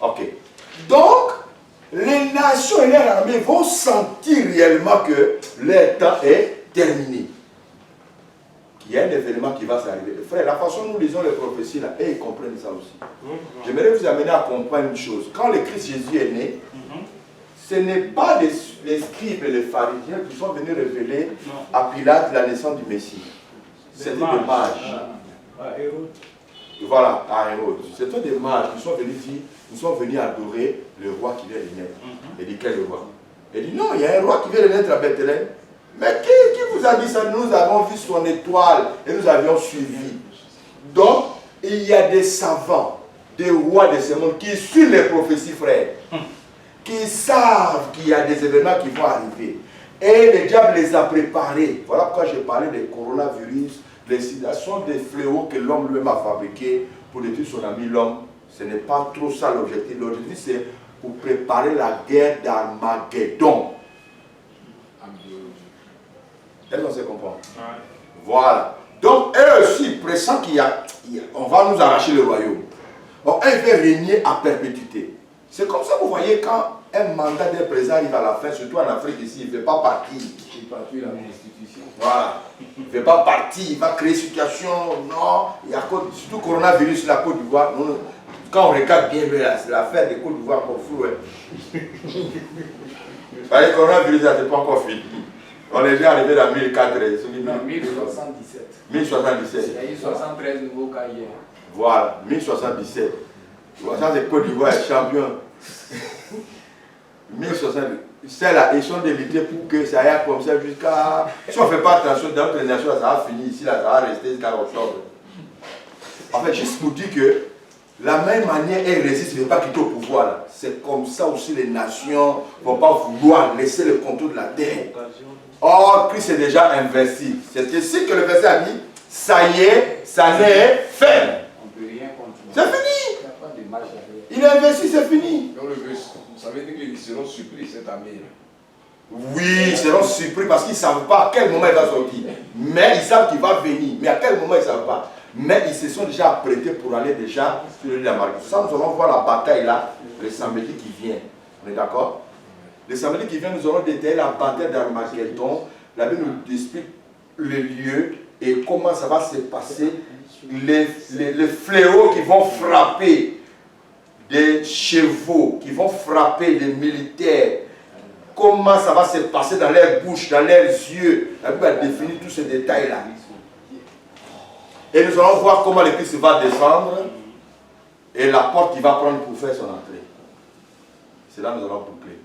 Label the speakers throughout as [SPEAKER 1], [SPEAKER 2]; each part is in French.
[SPEAKER 1] Ok. Donc, les nations et leurs armées vont sentir réellement que leur temps est terminé. Il y a un événement qui va s'arriver. Frère, la façon dont nous lisons les prophéties, là, et ils comprennent ça aussi. J'aimerais vous amener à comprendre une chose. Quand le Christ Jésus est né, ce n'est pas les scribes et les pharisiens qui sont venus révéler à Pilate la naissance du Messie. C'était des mages. Voilà, à Hérode. C'était des mages qui sont venus dire, nous sommes venus adorer le roi qui vient de naître. Il dit, quel roi? Il dit, non, il y a un roi qui vient de naître à Bethléem. Mais qui vous a dit ça? Nous avons vu son étoile et nous avions suivi. Donc, il y a des savants, des rois de ce monde qui suivent les prophéties, frères, qui savent qu'il y a des événements qui vont arriver. Et le diable les a préparés. Voilà pourquoi je parlais des coronavirus, les situations des fléaux que l'homme lui-même a fabriqués pour détruire son ami l'homme. Ce n'est pas trop ça l'objectif. L'objectif, c'est pour préparer la guerre d'Armageddon. Est-ce qu'on se comprend? Voilà. Donc, eux aussi, pressentent qu'on va nous arracher le royaume. Donc, eux veulent régner à perpétuité. C'est comme ça, vous voyez, quand un mandat d'un président arrive à la fin, surtout en Afrique ici, il ne fait pas partie.
[SPEAKER 2] Il ne fait pas la constitution.
[SPEAKER 1] Voilà. Il ne fait pas partie, il va créer une situation. Non, il y a surtout le coronavirus, la Côte d'Ivoire. Quand on regarde bien l'affaire des Côte d'Ivoire, encore flou. Le coronavirus, ce n'est pas encore fini. On est déjà arrivé dans 1004.
[SPEAKER 2] Non, 1077.
[SPEAKER 1] 1077.
[SPEAKER 2] Il y a eu 73 nouveaux cas hier.
[SPEAKER 1] Voilà, 1077. Ça, c'est Côte d'Ivoire est champion. 1077. C'est là, ils sont délités pour que ça aille comme ça jusqu'à. Si on ne fait pas attention, dans notre nation, ça va finir ici, là, ça va rester jusqu'à octobre. En fait, juste pour dire que la même manière, elle résiste, ne veut pas quitter au pouvoir. C'est comme ça aussi les nations ne vont pas vouloir laisser le contrôle de la terre. Or, Christ est déjà investi. C'est ici que le verset a dit, ça y est, ça n'est fait.
[SPEAKER 2] On ne peut rien continuer.
[SPEAKER 1] C'est fini.
[SPEAKER 2] Il n'y a pas de marche arrière.
[SPEAKER 1] Il est investi, c'est fini.
[SPEAKER 3] Donc ça veut dire qu'ils seront surpris cette année.
[SPEAKER 1] Oui, ils seront surpris parce qu'ils ne savent pas à quel moment il va sortir. Mais ils savent qu'il va venir. Mais à quel moment ils ne savent pas. Mais ils se sont déjà apprêtés pour aller déjà sur l'île d'Armageddon. Ça, nous allons voir la bataille là, le samedi qui vient. On est d'accord? Le samedi qui vient, nous allons détailler la bataille d'Armageddon. La Bible nous explique le lieu et comment ça va se passer. Les fléaux qui vont frapper des chevaux, qui vont frapper les militaires. Comment ça va se passer dans leurs bouches, dans leurs yeux. La Bible a défini tous ces détails-là. Et nous allons voir comment le Christ va descendre et la porte qu'il va prendre pour faire son entrée. C'est là que nous allons boucler.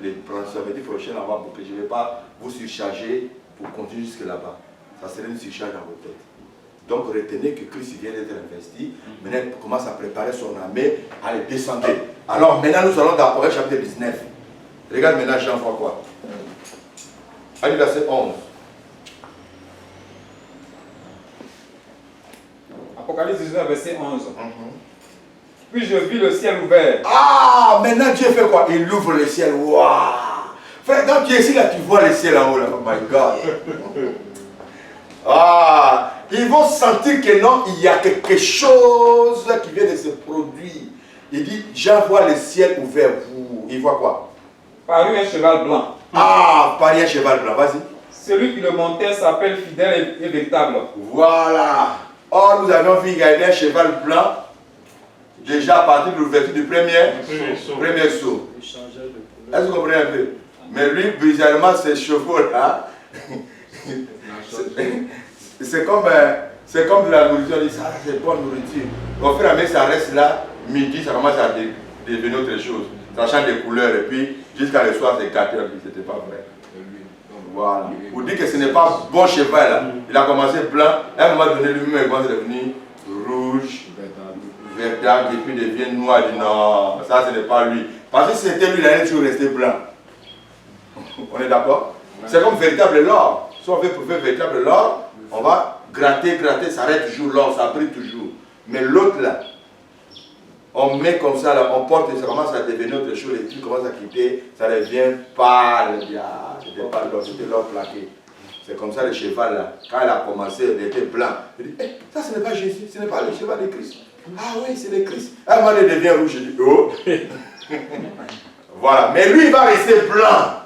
[SPEAKER 1] Les samedis prochains, on va boucler. Je ne vais pas vous surcharger pour continuer jusque là-bas. Ça serait une surcharge dans vos têtes. Donc retenez que Christ vient d'être investi. Maintenant, il commence à préparer son armée à les descendre. Alors maintenant, nous allons dans Apocalypse chapitre 19. Regarde maintenant, Jean voit quoi. Allez, verset 11.
[SPEAKER 4] Apocalypse 19, verset 11. Puis je vis le ciel ouvert.
[SPEAKER 1] Ah, maintenant Dieu fait quoi? Il ouvre le ciel. Waouh! Frère, quand tu es ici, là, tu vois le ciel en haut. Là. Oh my God! Ah! Ils vont sentir que non, il y a quelque chose qui vient de se produire. Il dit, j'envoie le ciel ouvert. Il voit quoi?
[SPEAKER 4] Parut un cheval blanc.
[SPEAKER 1] Ah, parut un cheval blanc. Vas-y.
[SPEAKER 4] Celui qui le montait s'appelle fidèle et véritable.
[SPEAKER 1] Voilà. Or, nous avons vu qu'il y avait un cheval blanc. Déjà à partir de l'ouverture du premier saut. Est-ce que vous comprenez un peu? Mais lui, bizarrement, ces chevaux-là, c'est comme de la nourriture. On dit ça, c'est bonne nourriture. Au fur et à mesure, ça reste là, midi, ça commence à devenir autre chose. Ça change de couleur et puis jusqu'à le soir, c'est 4 heures, c'était pas vrai. Voilà. Pour dire que ce n'est pas bon cheval là. Il a commencé blanc, à un moment donné, lui-même, il commence à devenir rouge, verdâtre, et puis il devient noir. Il dit non, ça ce n'est pas lui. Parce que si c'était lui, il allait toujours rester blanc. On est d'accord? C'est comme véritable l'or. Si on veut prouver véritable l'or, on va gratter, ça arrête toujours l'or, ça brille toujours. Mais l'autre là, on met comme ça, là, on porte et ça commence à devenir autre chose, les trucs commencent à quitter, ça devient pâle. C'était pas l'or, c'était l'or plaqué. C'est comme ça le cheval là, quand il a commencé, il était blanc. Il dit, ça ce n'est pas Jésus, ce n'est pas le cheval de Christ. Ah oui, c'est le Christ. Un moment, il devient rouge. Je dis, oh. Voilà. Mais lui, il va rester blanc.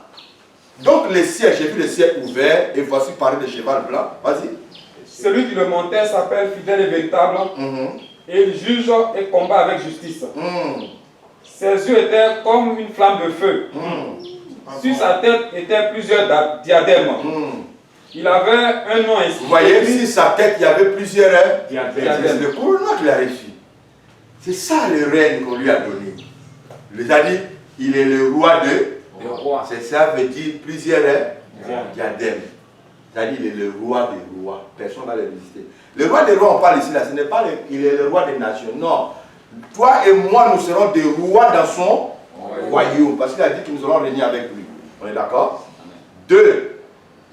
[SPEAKER 1] Donc, le ciel, j'ai vu le ciel ouvert. Et voici parler de cheval blanc. Vas-y.
[SPEAKER 4] Celui qui le montait s'appelle fidèle et véritable. Et il juge et combat avec justice. Ses yeux étaient comme une flamme de feu. Sur sa tête étaient plusieurs diadèmes. Il avait un nom ainsi.
[SPEAKER 1] Vous voyez, sur sa tête, il y avait plusieurs diadèmes. C'est le couronnement qu'il a reçu. C'est ça le règne qu'on lui a donné. Il lui a dit, il est le roi de
[SPEAKER 2] roi.
[SPEAKER 1] C'est ça veut dire plusieurs diadèmes. C'est-à-dire, il est le roi des rois. Personne ne va le visiter. Le roi des rois, on parle ici, là, ce n'est pas il est le roi des nations. Non. Toi et moi, nous serons des rois dans son royaume. Parce qu'il a dit que nous allons régner avec lui. On est d'accord? 2.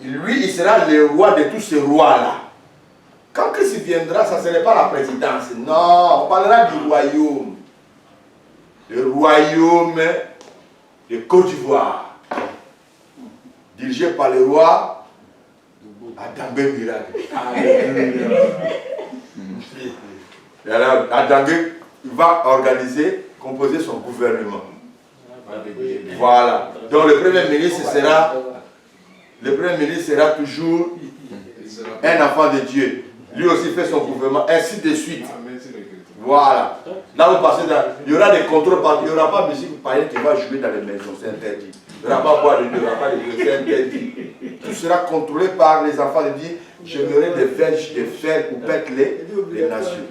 [SPEAKER 1] Lui, il sera le roi de tous ces rois-là. Quand Christ viendra, ça ne serait pas la présidence. Non, on parlera du royaume. Le royaume de Côte d'Ivoire. Dirigé par le roi Adambé Miracle. Et alors, Adambé va composer son gouvernement. Voilà. Donc le premier ministre sera toujours un enfant de Dieu. Lui aussi fait son gouvernement, ainsi de suite. Voilà. Là, vous passez dans. Il y aura des contrôles, il n'y aura pas de musique païenne qui va jouer dans les maisons, c'est interdit. Il n'y aura pas boire de il n'y aura pas de c'est interdit. Tout sera contrôlé par les enfants de Dieu. Je mettrai des verges de fer pour pète les nations.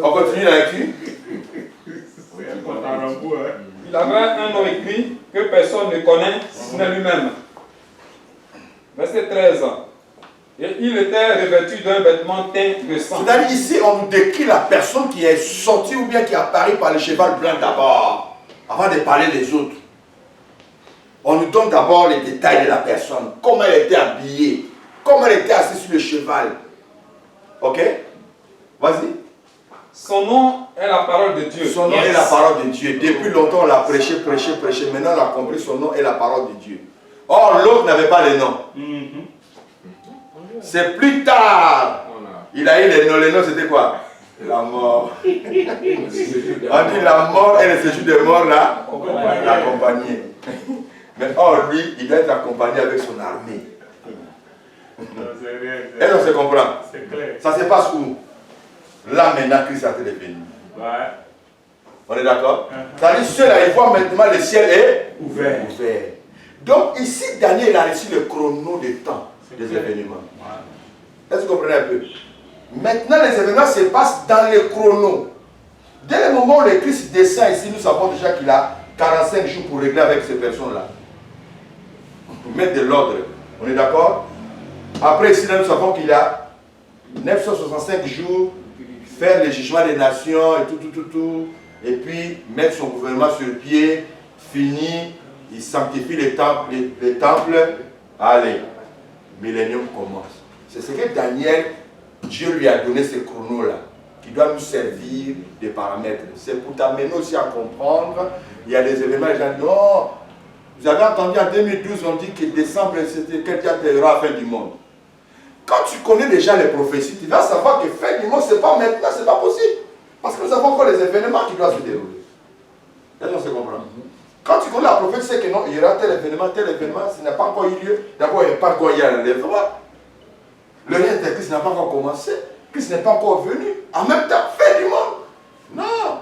[SPEAKER 1] On continue la lecture.
[SPEAKER 4] Il avait un nom écrit que personne ne connaît, sinon lui-même. Verset 13. Et il était revêtu d'un vêtement teint de sang.
[SPEAKER 1] C'est-à-dire ici, on nous décrit la personne qui est sortie ou bien qui est apparue par le cheval blanc d'abord, avant de parler des autres. On nous donne d'abord les détails de la personne, comment elle était habillée, comment elle était assise sur le cheval. Ok? Vas-y.
[SPEAKER 4] Son nom est la parole de Dieu.
[SPEAKER 1] Son nom est la parole de Dieu. Depuis longtemps, on l'a prêché. Maintenant, on a compris son nom est la parole de Dieu. Or, l'autre n'avait pas le nom. C'est plus tard. Il a eu les noms. Les noms, c'était quoi? La mort. On dit la mort et le séjour des morts là, l'accompagner. Mais or, lui, il doit être accompagné avec son armée. Est-ce qu'on se comprend? Ça se passe où? Là, maintenant, Christ est venu. On est d'accord? C'est-à-dire, ceux-là, ils voient maintenant le ciel est ouvert. Donc, ici, Daniel a reçu le chrono des temps des événements. Est-ce que vous comprenez un peu? Maintenant, les événements se passent dans le chrono. Dès le moment où le Christ descend ici, nous savons déjà qu'il a 45 jours pour régler avec ces personnes-là. Pour mettre de l'ordre. On est d'accord? Après, ici, nous savons qu'il a 965 jours, faire le jugement des nations et tout. Et puis, mettre son gouvernement sur pied, fini, il sanctifie les temples. Allez, millénium commence. C'est ce que Daniel, Dieu lui a donné ce chrono-là, qui doit nous servir de paramètres. C'est pour t'amener aussi à comprendre. Il y a des événements, les gens disent, oh, vous avez entendu en 2012, on dit que décembre, c'était quel théâtre il y aura la fin du monde. Quand tu connais déjà les prophéties, tu vas savoir que fin du monde, ce n'est pas maintenant, ce n'est pas possible. Parce que nous avons encore les événements qui doivent se dérouler. Est-ce qu'on se comprend? Quand tu connais la prophétie, tu sais que non, il y aura tel événement, ce n'a pas encore eu lieu. D'abord, il n'y a pas quoi, il y a l'enlèvement. Le règne de Christ n'a pas encore commencé. Christ n'est pas encore venu. En même temps, fin du monde. Non.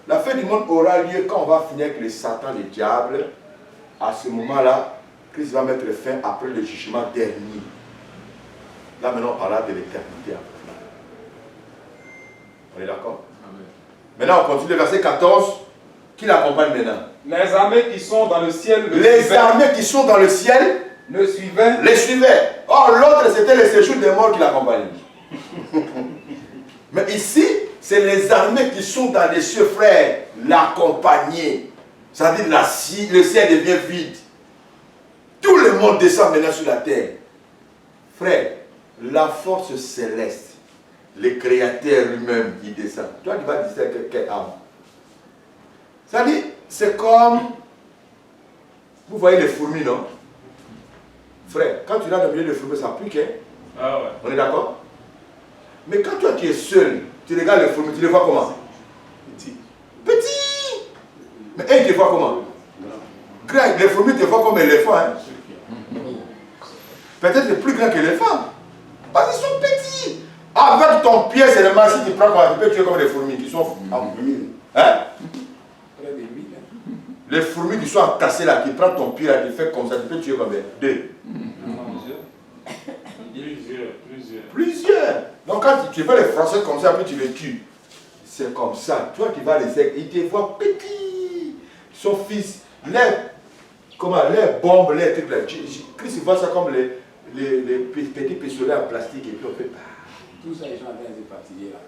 [SPEAKER 1] La fin du monde aura lieu quand on va finir avec les Satan, les diables. À ce moment-là, Christ va mettre fin après le jugement dernier. Là, maintenant, on parlera de l'éternité après. On est d'accord? Maintenant, on continue le verset 14. Qui l'accompagne maintenant?
[SPEAKER 4] Les armées qui sont dans le ciel
[SPEAKER 1] armées qui sont dans le ciel
[SPEAKER 4] le suivaient.
[SPEAKER 1] Les suivaient. Or, l'autre, c'était le séjour des morts qui l'accompagnaient. Mais ici, c'est les armées qui sont dans les cieux, frères, l'accompagner. C'est-à-dire le ciel devient vide. Tout le monde descend maintenant sur la terre. Frère, la force céleste, le Créateur lui-même, il descend. Toi, tu vas dire quelle âme. C'est-à-dire, c'est comme, vous voyez les fourmis, non? Frère, quand tu rentres dans le milieu des fourmis, ça pique, hein?
[SPEAKER 5] Ah ouais.
[SPEAKER 1] On est d'accord? Mais quand toi tu es seul, tu regardes les fourmis, tu les vois comment?
[SPEAKER 3] Petit.
[SPEAKER 1] Petit. Mais elles te voient comment? Grand. Les fourmis te voient comme éléphants. Hein? Peut-être plus grand que l'éléphant. Parce qu'ils sont petits. Avec ton pied seulement, si tu prends comme tu peux tuer comme les fourmis qui sont en mille. Hein?
[SPEAKER 3] Près de 1000. Hein.
[SPEAKER 1] Les fourmis qui sont entassées là, qui prennent ton pied là, qui fait comme ça, tu peux tuer combien? 2. Plusieurs. Donc quand tu fais les Français comme ça, puis tu les tues. C'est comme ça. Toi qui vas les aider, ils te voient petits. Son fils, les bombes, les trucs là. Christ voit ça comme les petits pistolets en plastique et puis on fait.
[SPEAKER 2] Tout ça, ils sont en train de se fatiguer là.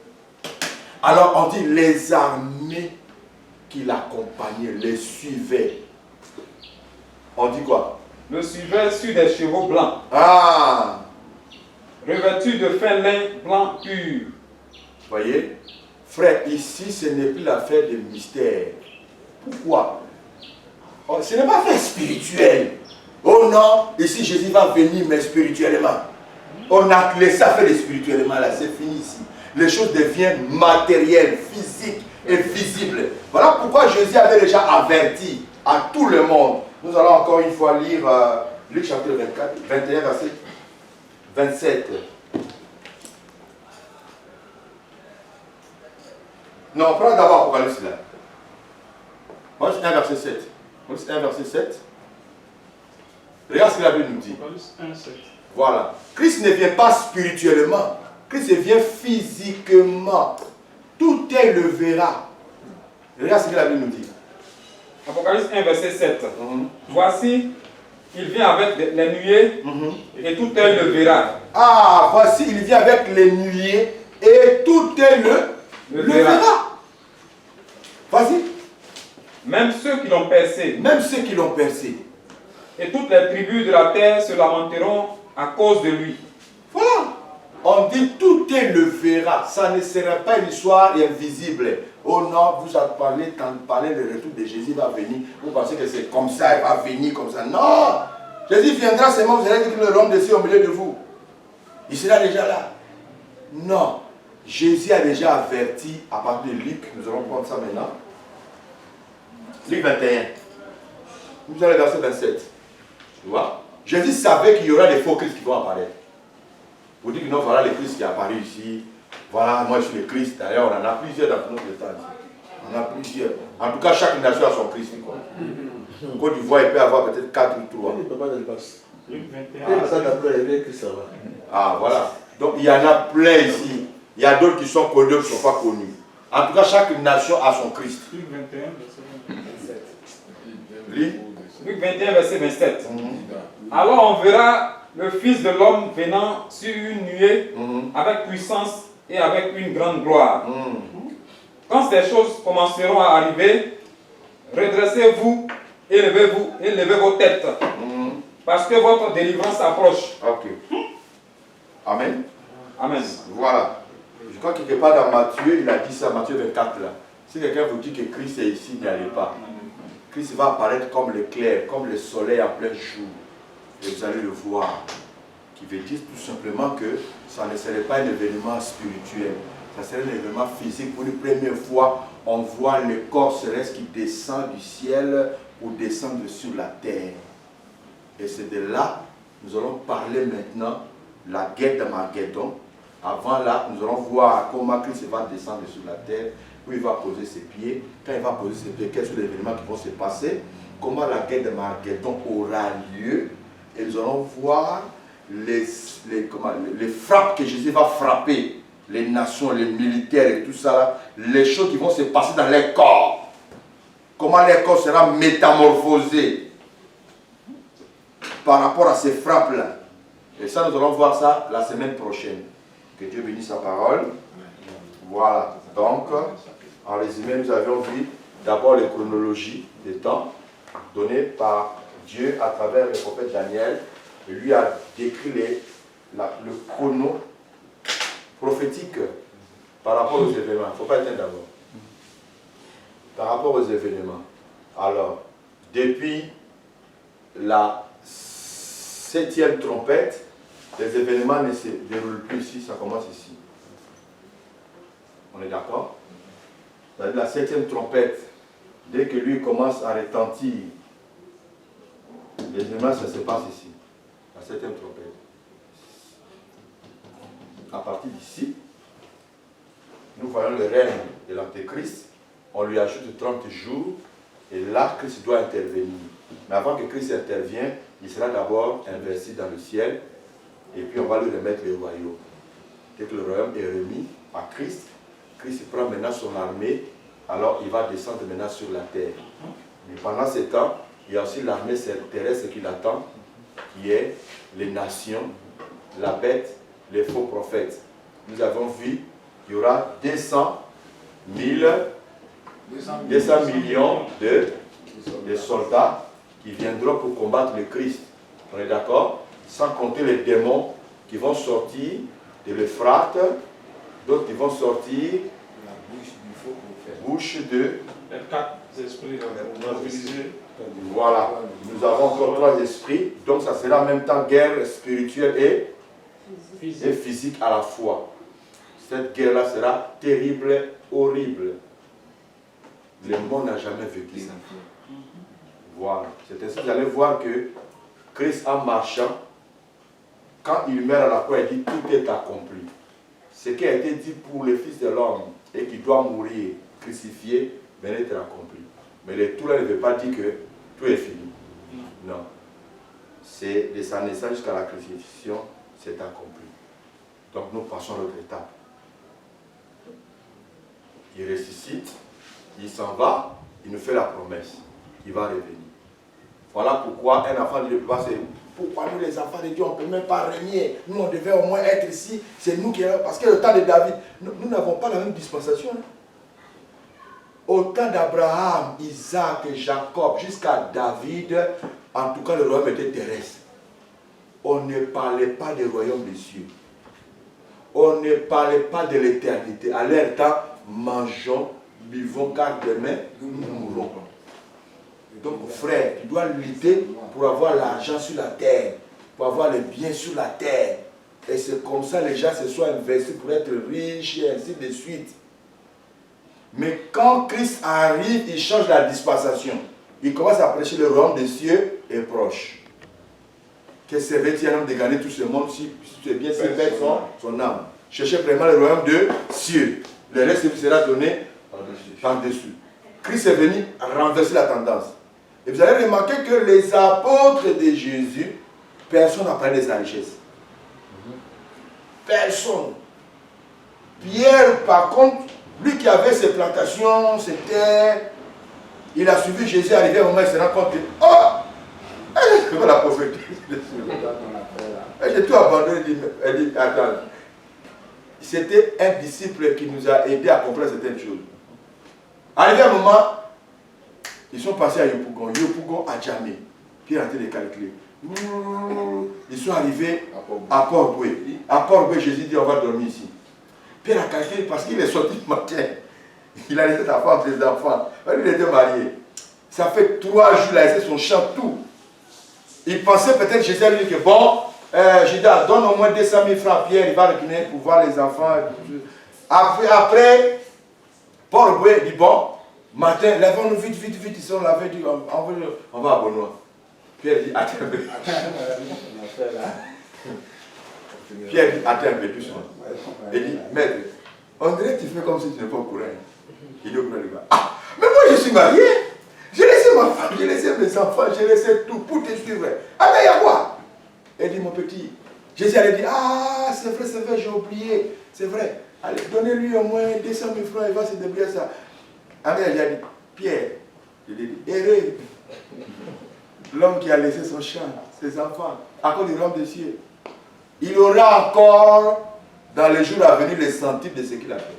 [SPEAKER 1] Alors on dit les armées qui l'accompagnaient, les suivaient. On dit quoi?
[SPEAKER 4] Le suivait sur des chevaux blancs,
[SPEAKER 1] Ah!
[SPEAKER 4] revêtus de fin lin blanc pur.
[SPEAKER 1] Voyez? Frère, ici, ce n'est plus l'affaire de mystère. Pourquoi? Oh, ce n'est pas affaire spirituelle. Oh non, ici Jésus va venir, mais spirituellement. On a laissé faire le spirituellement, là, c'est fini ici. Les choses deviennent matérielles, physiques et visibles. Voilà pourquoi Jésus avait déjà averti à tout le monde. Nous allons encore une fois lire Luc chapitre 24, 21, verset 27. Non, prends d'abord Apocalypse là. Apocalypse 1, verset 7. Apocalypse 1, verset 7. Regarde ce que la Bible nous dit. Voilà. Christ ne vient pas spirituellement. Christ vient physiquement. Tout est le verra. Regarde ce que la Bible nous dit.
[SPEAKER 4] Apocalypse 1, verset 7. Voici, il vient avec les nuées et tout œil le verra.
[SPEAKER 1] Ah, voici, il vient avec les nuées et tout est le verra. Vas-y.
[SPEAKER 4] Même ceux qui l'ont percé.
[SPEAKER 1] Même ceux qui l'ont percé.
[SPEAKER 4] Et toutes les tribus de la terre se lamenteront à cause de lui.
[SPEAKER 1] Voilà. On dit tout est le verra. Ça ne sera pas une histoire invisible. Oh non, vous avez parlé, quand vous parlez le retour de Jésus va venir. Vous pensez que c'est comme ça, il va venir comme ça. Non. Jésus viendra seulement, vous allez dire que le royaume de Dieu au milieu de vous. Il sera déjà là. Non. Jésus a déjà averti à partir de Luc. Nous allons prendre ça maintenant. Luc 21. Nous allons verset 27. Tu vois? Jésus savait qu'il y aura des faux Christ qui vont apparaître. Vous dites que non, voilà le Christ qui est apparu ici. Voilà, moi je suis le Christ. D'ailleurs, on en a plusieurs dans notre temps. On en a plusieurs. En tout cas, chaque nation a son Christ. Quoi. Côte d'Ivoire, il peut avoir peut-être 4 ou 3. Ah, voilà. Donc, il y en a plein ici. Il y a d'autres qui sont connus, qui ne sont pas connus. En tout cas, chaque nation a son Christ.
[SPEAKER 4] Luc 21, verset 27.
[SPEAKER 1] Lis.
[SPEAKER 4] Luc 21, verset 27. Alors on verra le Fils de l'homme venant sur une nuée avec puissance et avec une grande gloire. Quand ces choses commenceront à arriver, redressez-vous et levez vos têtes, parce que votre délivrance approche.
[SPEAKER 1] Ok. Amen.
[SPEAKER 4] Amen.
[SPEAKER 1] Voilà. Je crois qu'il n'est pas dans Matthieu, il a dit ça, Matthieu 24 là. Si quelqu'un vous dit que Christ est ici, n'y allez pas. Christ va apparaître comme l'éclair, comme le soleil en plein jour. Et vous allez le voir. Qui veut dire tout simplement que ça ne serait pas un événement spirituel. Ça serait un événement physique. Pour une première fois, on voit le corps céleste qui descend du ciel pour descendre sur la terre. Et c'est de là, nous allons parler maintenant la guerre d'Armageddon. Avant là, nous allons voir comment Christ va descendre sur la terre, où il va poser ses pieds. Quand il va poser ses pieds, quels sont les événements qui vont se passer, comment la guerre d'Armageddon aura lieu. Et nous allons voir les frappes que Jésus va frapper, les nations, les militaires et tout ça, là, les choses qui vont se passer dans les corps. Comment les corps seront métamorphosés par rapport à ces frappes-là. Et ça, nous allons voir ça la semaine prochaine. Que Dieu bénisse sa parole. Voilà. Donc, en résumé, nous avions vu d'abord les chronologies des temps données par Dieu à travers le prophète Daniel. Et lui a décrit le chrono prophétique par rapport aux événements. Il ne faut pas éteindre d'abord. Par rapport aux événements. Alors, depuis la 7e trompette, les événements ne se déroulent plus ici, ça commence ici. On est d'accord? La 7e trompette, dès que lui commence à retentir, les images, ça se passe ici. La 7e trompette. À partir d'ici, nous voyons le règne de l'Antéchrist. On lui ajoute 30 jours. Et là, Christ doit intervenir. Mais avant que Christ intervienne, il sera d'abord investi dans le ciel. Et puis on va lui remettre le royaume. Dès que le royaume est remis à Christ, Christ prend maintenant son armée. Alors il va descendre maintenant sur la terre. Mais pendant ce temps, il y a aussi l'armée terrestre qui l'attend, qui est les nations, la bête, les faux prophètes. Nous avons vu qu'il y aura 200 millions de soldats qui viendront pour combattre le Christ. On est d'accord? Sans compter les démons qui vont sortir de l'Euphrate, d'autres qui vont sortir
[SPEAKER 2] La bouche du faux prophète.
[SPEAKER 1] bouche de...
[SPEAKER 4] Les 4 esprits mobilisés.
[SPEAKER 1] Voilà, nous avons encore 3 esprits, donc ça sera en même temps guerre spirituelle et physique à la fois. Cette guerre-là sera terrible, horrible. Le monde n'a jamais vécu ça. Voilà, c'est ainsi que vous allez voir que Christ en marchant, quand il meurt à la croix, il dit tout est accompli. Ce qui a été dit pour le Fils de l'homme et qui doit mourir, crucifié, venait d'être accompli. Mais le tout là ne veut pas dire que tout est fini. Non. C'est de sa naissance jusqu'à la crucifixion, c'est accompli. Donc nous passons à l'autre étape. Il ressuscite, il s'en va, il nous fait la promesse. Il va revenir. Voilà pourquoi un enfant de Dieu peut passer. Pourquoi nous les enfants de Dieu, on ne peut même pas régner? Nous, on devait au moins être ici. C'est nous qui... Parce que le temps de David, nous n'avons pas la même dispensation. Hein? Au temps d'Abraham, Isaac et Jacob, jusqu'à David, en tout cas le royaume était terrestre. On ne parlait pas du royaume des cieux. On ne parlait pas de l'éternité. À leur temps, mangeons, buvons, car demain, nous mourrons. Donc frère, tu dois lutter pour avoir l'argent sur la terre, pour avoir les biens sur la terre. Et c'est comme ça que les gens se sont investis pour être riches et ainsi de suite. Mais quand Christ arrive, il change la dispensation. Il commence à prêcher le royaume des cieux est proche. Que servait-il un homme de gagner tout ce monde si tu es bien si perd son âme? Cherchez vraiment le royaume de cieux. Le reste vous sera donné par-dessus. Christ est venu renverser la tendance. Et vous allez remarquer que les apôtres de Jésus, personne n'a parlé de sa richesse. Personne. Pierre, par contre, lui qui avait ses plantations, ses terres, il a suivi Jésus, arrivé au moment où il se rend compte que, oh, c'est quoi la prophétie? J'ai tout abandonné, elle dit, attends. C'était un disciple qui nous a aidé à comprendre certaines choses. Arrivé un moment, ils sont passés à Yopougon, Yopougon à Djamé. Puis il est en train de calculer. Ils sont arrivés à Port-Boué. À Port-Boué, Jésus dit on va dormir ici. Pierre a calculé parce qu'il est sorti le matin. Il a laissé sa femme, ses enfants. Il était marié. Ça fait 3 jours, il a laissé son champ, tout. Il pensait peut-être, Jésus a dit que bon, Judas, donne au moins 200 000 francs à Pierre, il va revenir pour voir les enfants. Après Port-Boué dit bon, matin, lavons-nous vite, vite, vite. Ils sont lavés, dit on va à Benoît. Pierre dit attends un peu. Pierre dit attends un peu doucement. Il dit maître, on dirait que tu fais comme si tu n'es pas au courant. Il dit au courant, ah, mais moi je suis marié. J'ai laissé ma femme, j'ai laissé mes enfants, j'ai laissé tout pour te suivre. Ah mais il y a quoi? Elle dit mon petit. Jésus allait dire ah c'est vrai, j'ai oublié. C'est vrai. Allez, donnez-lui au moins 200 000 francs, il va se débrouiller ça. Ah mais elle a dit Pierre, il dit heureux. L'homme qui a laissé son champ, ses enfants, à cause du royaume des cieux. Il aura encore, dans les jours à venir, les centimes de ce qu'il a fait.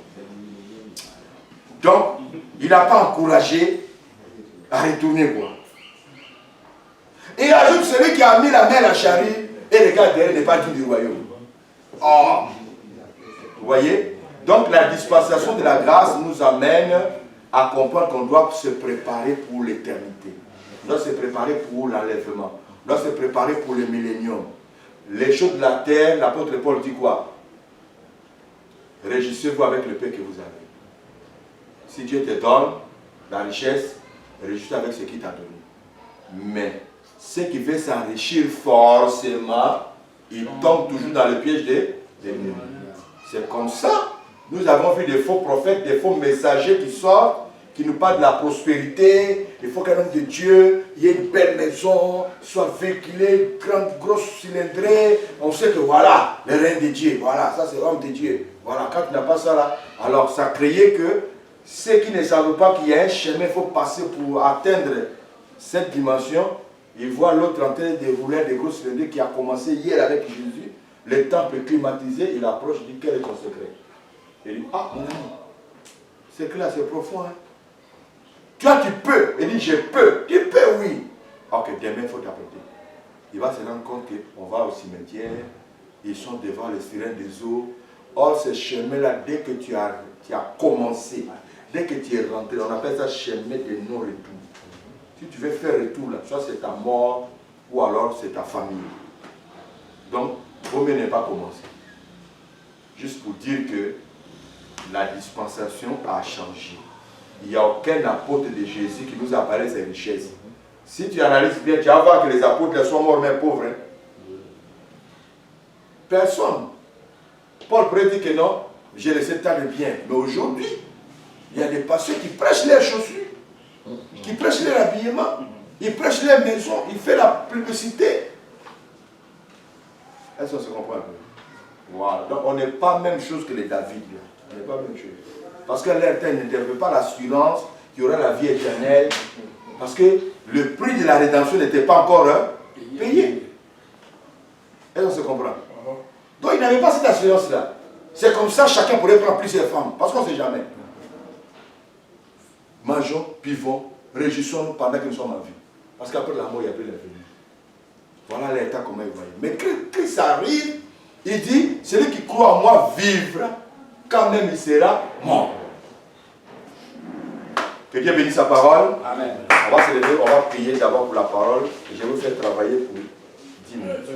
[SPEAKER 1] Donc, il n'a pas encouragé à retourner quoi. Et il ajoute celui qui a mis la main à la charrue et regarde derrière n'est pas digne du royaume. Oh! Vous voyez? Donc, la dispensation de la grâce nous amène à comprendre qu'on doit se préparer pour l'éternité. On doit se préparer pour l'enlèvement. On doit se préparer pour le millénium. Les choses de la terre, l'apôtre Paul dit quoi? Régissez-vous avec le paix que vous avez. Si Dieu te donne la richesse, réjouis avec ce qu'il t'a donné. Mais ceux qui veulent s'enrichir forcément, ils tombent toujours dans le piège des ennemis. C'est comme ça. Nous avons vu des faux prophètes, des faux messagers qui sortent, qui nous parlent de la prospérité. Il faut qu'un homme de Dieu, il y ait une belle maison, soit véhiculé, grande, grosse cylindrée. On sait que voilà, le règne de Dieu, voilà, ça c'est l'homme de Dieu. Voilà, quand tu n'as pas ça là, alors ça créait que ceux qui ne savent pas qu'il y a un chemin, il faut passer pour atteindre cette dimension. Ils voient l'autre en train de rouler des grosses cylindrées qui a commencé hier avec Jésus. Le temple climatisé, il approche, il dit quel est ton secret? Il dit, ah mon ami, secret là c'est profond. Hein? Toi tu peux. Il dit, je peux. Tu peux, oui. Ok, demain il faut t'apporter. Il va se rendre compte qu'on va au cimetière, ils sont devant les sirènes des eaux. Or, ce chemin-là, dès que tu as commencé, dès que tu es rentré, on appelle ça chemin de non-retour. Si tu veux faire retour, là, soit c'est ta mort, ou alors c'est ta famille. Donc, il vaut mieux ne pas commencer. Juste pour dire que la dispensation a changé. Il n'y a aucun apôtre de Jésus qui nous apparaît ses richesses. Si tu analyses bien, tu vas voir que les apôtres sont morts mais pauvres. Hein? Personne. Paul pourrait dire que non, j'ai laissé tant de biens. Mais aujourd'hui, il y a des pasteurs qui prêchent leurs chaussures, qui prêchent leur habillement, ils prêchent leur maison, ils font la publicité. Est-ce qu'on se comprend un peu? Voilà. Donc on n'est pas même chose que les David. On n'est pas même chose. Parce que leur terre n'était pas l'assurance qu'il y aura la vie éternelle. Parce que le prix de la rédemption n'était pas encore payé. Est-ce qu'on se comprend? Donc il n'avait pas cette assurance-là. C'est comme ça, chacun pourrait prendre plusieurs femmes. Parce qu'on ne sait jamais. Mangeons, buvons, réjouissons-nous pendant que nous sommes en vie. Parce qu'après la mort, il n'y a plus l'avenir. Voilà l'état comment il voyait. Mais Christ arrive, il dit, celui qui croit en moi vivra, quand même il sera mort. Que Dieu bénisse sa parole.
[SPEAKER 4] Amen.
[SPEAKER 1] On va se lever, on va prier d'abord pour la parole. Et je vais vous faire travailler pour 10 minutes.